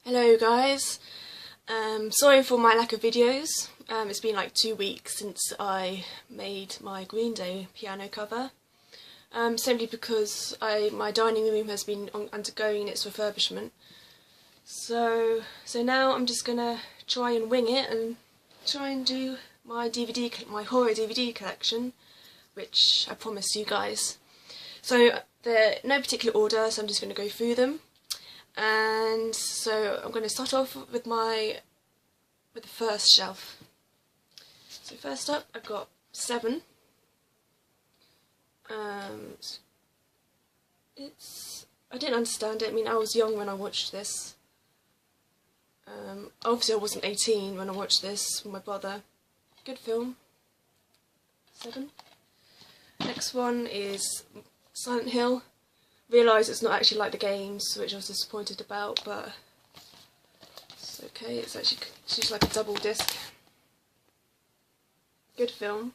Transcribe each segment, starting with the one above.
Hello guys, sorry for my lack of videos. It's been like 2 weeks since I made my Green Day piano cover, simply because my dining room has been undergoing its refurbishment. So now I'm just gonna try and wing it and try and do my horror DVD collection, which I promised you guys. So they're in no particular order, so I'm just gonna go through them. And so I'm going to start off with the first shelf. So first up, I've got 7. I didn't understand it. I mean, I was young when I watched this. Obviously, I wasn't 18 when I watched this with my brother. Good film. 7. Next one is Silent Hill. Realise it's not actually like the games, which I was disappointed about, but it's okay. It's just like a double disc. Good film.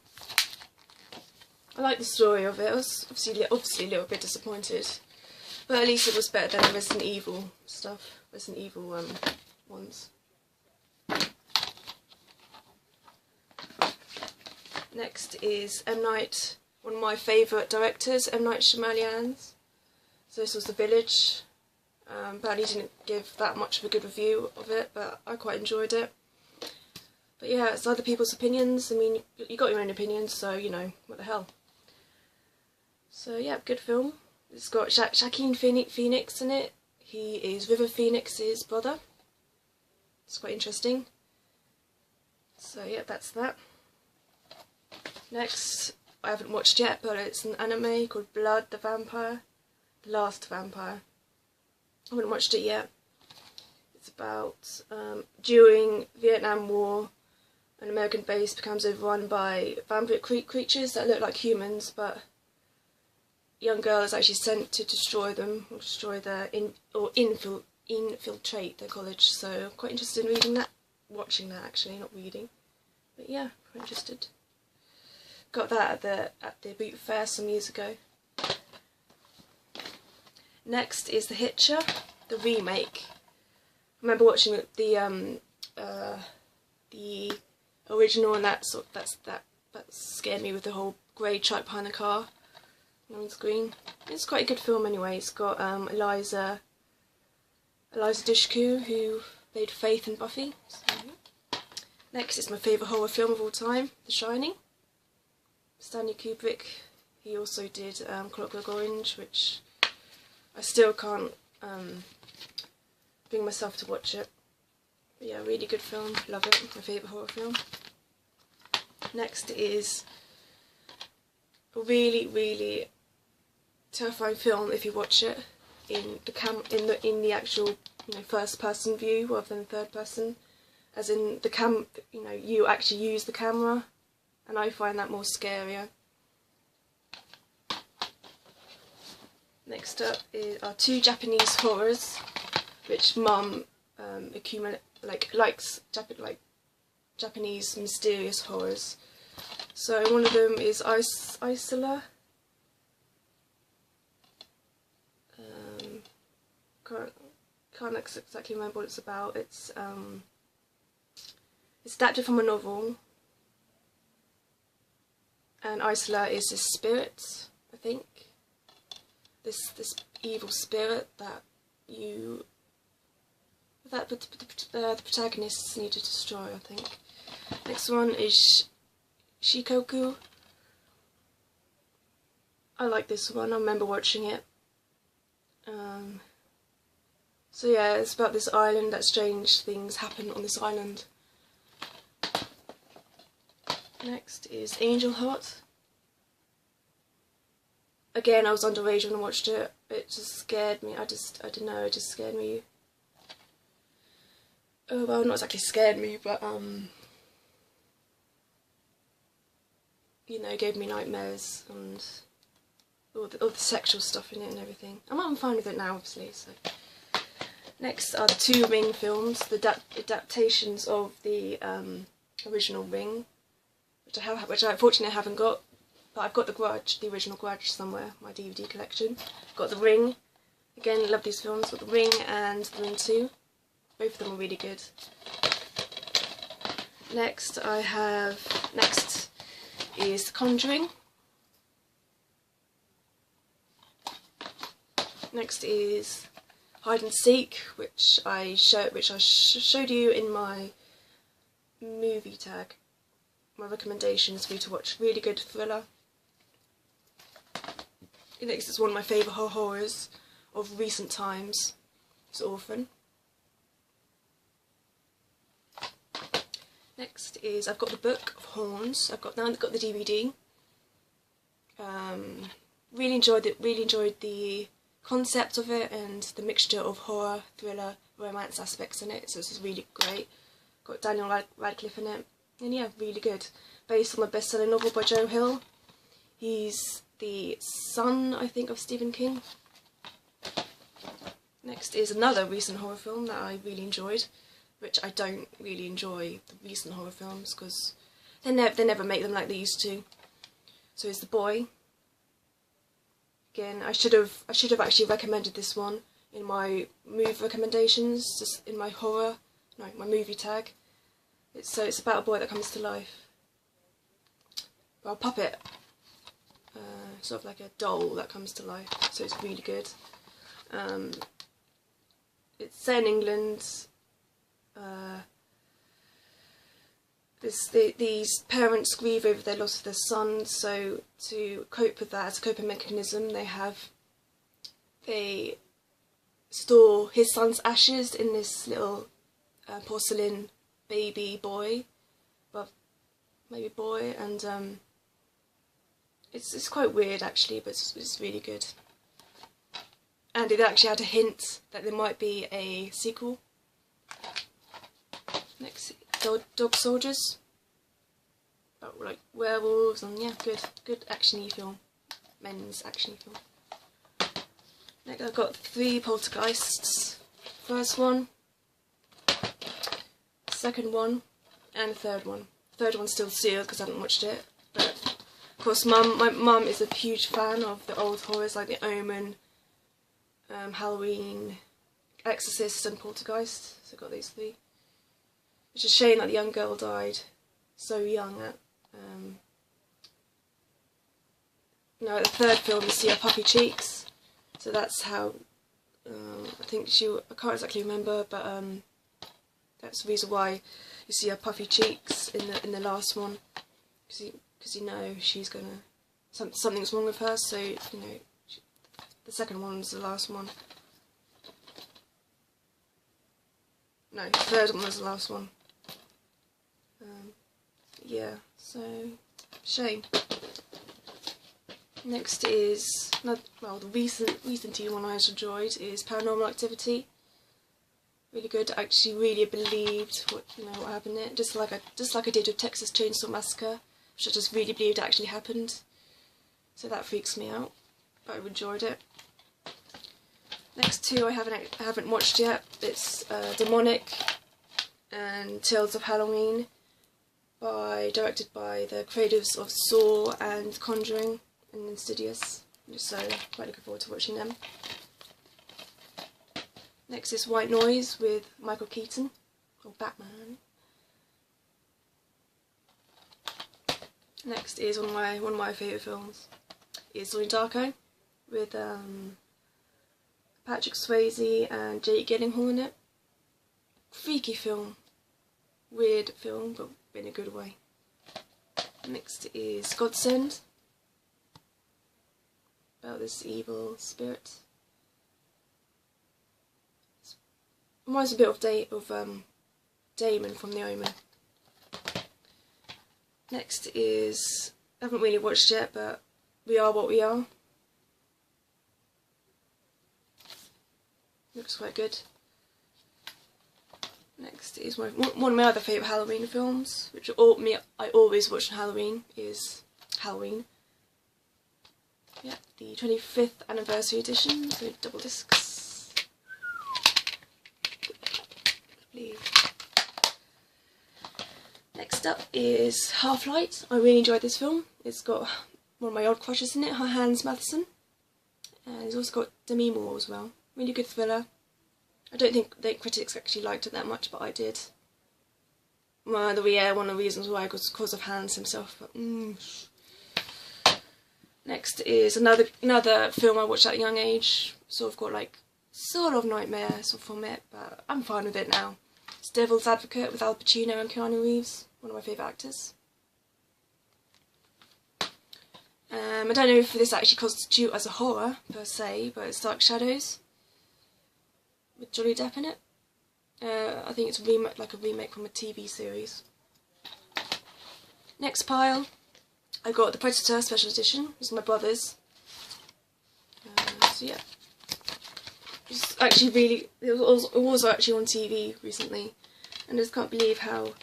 I like the story of it. I was obviously a little bit disappointed, but at least it was better than the Resident Evil stuff. Resident Evil ones. Next is M. Night, one of my favourite directors, M. Night Shyamalan's. So this was The Village. Apparently didn't give that much of a good review of it, but I quite enjoyed it. But yeah, it's other people's opinions. I mean, you got your own opinions, so you know, what the hell. So yeah, good film. It's got Joaquin Phoenix in it. He is River Phoenix's brother. It's quite interesting. So yeah, that's that. Next, I haven't watched yet, but it's an anime called Blood the Vampire. The Last Vampire. I haven't watched it yet. It's about during Vietnam War, an American base becomes overrun by vampire creatures that look like humans, but a young girl is actually sent to destroy them, or infiltrate their college. So I'm quite interested in reading that, watching that actually, not reading. But yeah, quite interested. Got that at the boot fair some years ago. Next is The Hitcher, the remake. I remember watching the original, and that scared me with the whole grey truck behind the car on screen. It's quite a good film anyway. It's got Eliza Dushku, who played Faith in Buffy. So, yeah. Next is my favourite horror film of all time, The Shining. Stanley Kubrick. He also did Clockwork Orange, which I still can't bring myself to watch it. But yeah, really good film, love it, my favourite horror film. Next is a really, really terrifying film if you watch it in the actual, first person view rather than third person. As in you actually use the camera, and I find that more scarier. Next up are 2 Japanese horrors, which Mum likes Japanese mysterious horrors. So one of them is Isola. Can't exactly remember what it's about. It's adapted from a novel, and Isola is this spirit, I think. This evil spirit that the protagonists need to destroy, I think. Next one is Shikoku. I like this one, I remember watching it. So yeah, it's about this island that strange things happen on this island. Next is Angel Heart. Again, I was underage when I watched it. It just scared me. I don't know, it just scared me. Oh, well, not exactly scared me, but, it gave me nightmares and all the sexual stuff in it and everything. I'm fine with it now, obviously, so. Next are the 2 Ring films, the adaptations of the original Ring, which I unfortunately haven't got. But I've got the original Grudge somewhere, my DVD collection. Got The Ring. Again, love these films. Got The Ring and The Ring 2. Both of them are really good. Next is The Conjuring. Next is Hide and Seek, which I showed you in my movie tag. My recommendations for you to watch. Really good thriller. Next is one of my favourite horrors of recent times. It's Orphan. Next is I've got the Book of Horns. I've got the DVD. Really enjoyed the concept of it and the mixture of horror, thriller, romance aspects in it. So this is really great. Got Daniel Radcliffe in it, and yeah, really good. Based on the best-selling novel by Joe Hill. He's the son, I think, of Stephen King. Next is another recent horror film that I really enjoyed, which I don't really enjoy the recent horror films because they never make them like they used to. So it's The Boy. Again, I should have actually recommended this one in my movie recommendations, just in my my movie tag. It's about a boy that comes to life. Well, a puppet, sort of like a doll that comes to life. So it's really good. It's set in England. These parents grieve over their loss of their son, so to cope with that, as a coping mechanism, they store his son's ashes in this little porcelain baby boy, well, maybe boy, and it's quite weird actually, but it's really good. And it actually had a hint that there might be a sequel. Next, Dog Soldiers, about like werewolves, and yeah, good actiony film, men's actiony film. Next I've got 3 Poltergeists. First one, second one, and the third one. The third one's still sealed because I haven't watched it, but of course my mum is a huge fan of the old horrors like The Omen, Halloween, Exorcist and Poltergeist, so I got these 3. It's a shame that the young girl died so young. At the third film you see her puffy cheeks, so that's how I think I can't exactly remember, but that's the reason why you see her puffy cheeks in the last one, because you know she's gonna something's wrong with her. So you know the second one's the last one. No, the third one was the last one. Yeah, so shame. Next is the recent one I enjoyed is Paranormal Activity. Really good. I actually really believed what happened in it, just like I did with Texas Chainsaw Massacre, which I just really believed actually happened. So that freaks me out, but I enjoyed it. Next 2 I haven't watched yet. It's Demonic and Tales of Halloween, directed by the creators of Saw and Conjuring and Insidious. So quite looking forward to watching them. Next is White Noise with Michael Keaton, or Batman. Next is one of my favourite films, is Donnie Darko, with Patrick Swayze and Jake Gyllenhaal in it. Freaky film, weird film, but in a good way. Next is Godsend, about this evil spirit. Reminds a bit of Damon from The Omen. Next is, I haven't really watched yet, but We Are What We Are. Looks quite good. Next is one of my other favourite Halloween films, which I always watch on Halloween, is Halloween. Yeah, the 25th anniversary edition, so double discs. Next up is Half-Light. I really enjoyed this film. It's got one of my old crushes in it, Hans Matheson. And it's also got Demi Moore as well. Really good thriller. I don't think the critics actually liked it that much, but I did. Well, one of the reasons why was because of Hans himself. But, Next is another film I watched at a young age. Sort of got like sort of nightmares from it, but I'm fine with it now. It's Devil's Advocate with Al Pacino and Keanu Reeves, one of my favourite actors. I don't know if this actually constitutes as a horror per se, but it's Dark Shadows with Johnny Depp in it. I think it's a remake from a TV series. Next pile, I got the Predator Special Edition. It's my brother's. So yeah, it's actually really. It was actually on TV recently, and I just can't believe how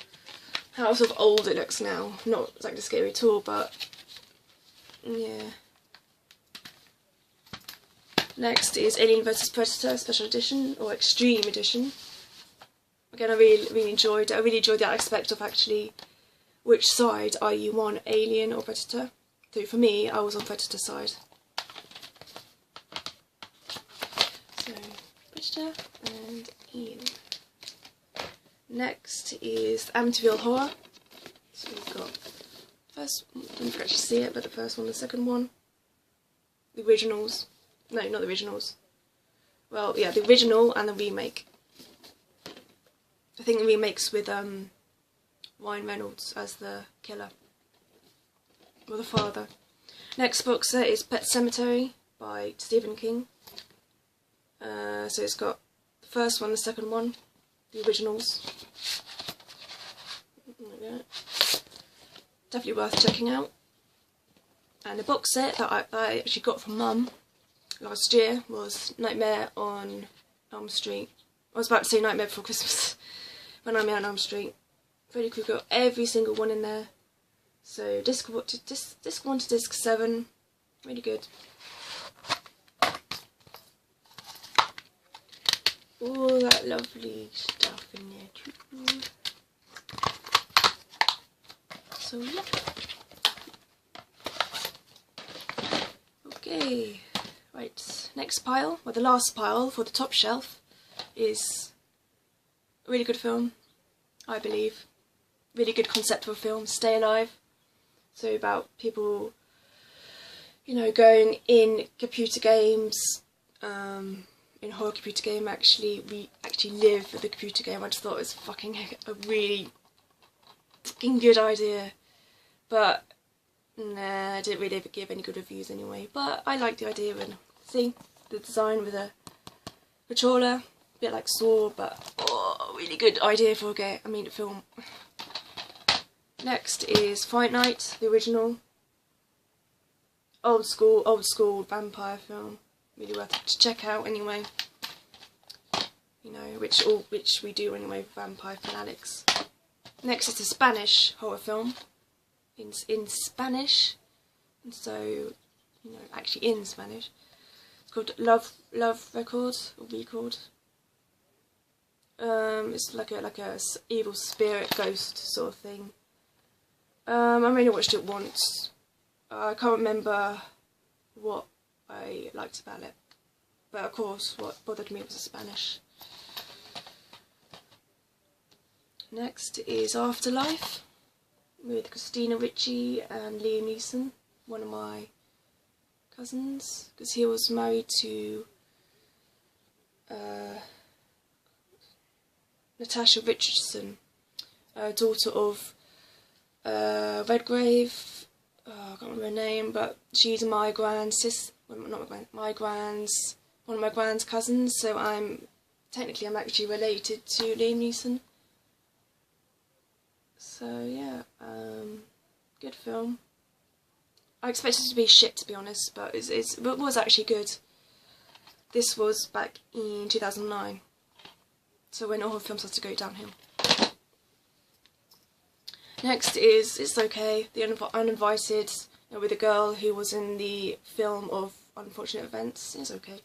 sort of old it looks now. Not exactly scary at all, but yeah. Next is Alien vs Predator Special Edition or Extreme Edition. Again, I really enjoyed it. I really enjoyed the aspect of actually which side are you on, Alien or Predator. So for me, I was on Predator side. So Predator and Alien. Next is Amityville Horror. So we've got the first. I don't know if you can actually see it, but the first one, the second one, the originals. No, not the originals. Well, yeah, the original and the remake. I think the remake's with Ryan Reynolds as the killer, or the father. Next box set is Pet Sematary by Stephen King. So it's got the first one, the second one, the originals. Definitely worth checking out. And the box set that I actually got from Mum last year was Nightmare on Elm Street. I was about to say Nightmare Before Christmas. When I'm on Elm Street. Freddy Krueger, got every single one in there. So disc 1 to disc 7, really good. All that lovely stuff in there too. So yeah. Okay, right, next pile, well the last pile for the top shelf is a really good film, I believe. Really good concept of a film, Stay Alive. So about people, you know, going in computer games, in horror computer game, we actually live the computer game. I just thought it was a really fucking good idea. But nah, I didn't really ever give any good reviews anyway. But I liked the idea, and see the design with a controller, a bit like Saw, but oh, really good idea for a film. Next is Fright Night, the original, old school vampire film. Really worth it to check out anyway. You know, which we do anyway, vampire fanatics. Next is a Spanish horror film, in Spanish, and so, you know, actually in Spanish. It's called Love Record or Record. It's like a evil spirit ghost sort of thing. I only watched it once. I can't remember what I liked about it, but of course what bothered me was the Spanish. Next is Afterlife with Christina Ricci and Liam Neeson, one of my cousins, because he was married to Natasha Richardson, daughter of Redgrave. I can't remember her name, but she's one of my grand's cousins, so I'm actually related to Liam Neeson. So yeah, good film. I expected it to be shit, to be honest, but it was actually good. This was back in 2009, so when horror films had to go downhill. Next is It's Okay, The Uninvited, with a girl who was in the film of Unfortunate Events. It's okay.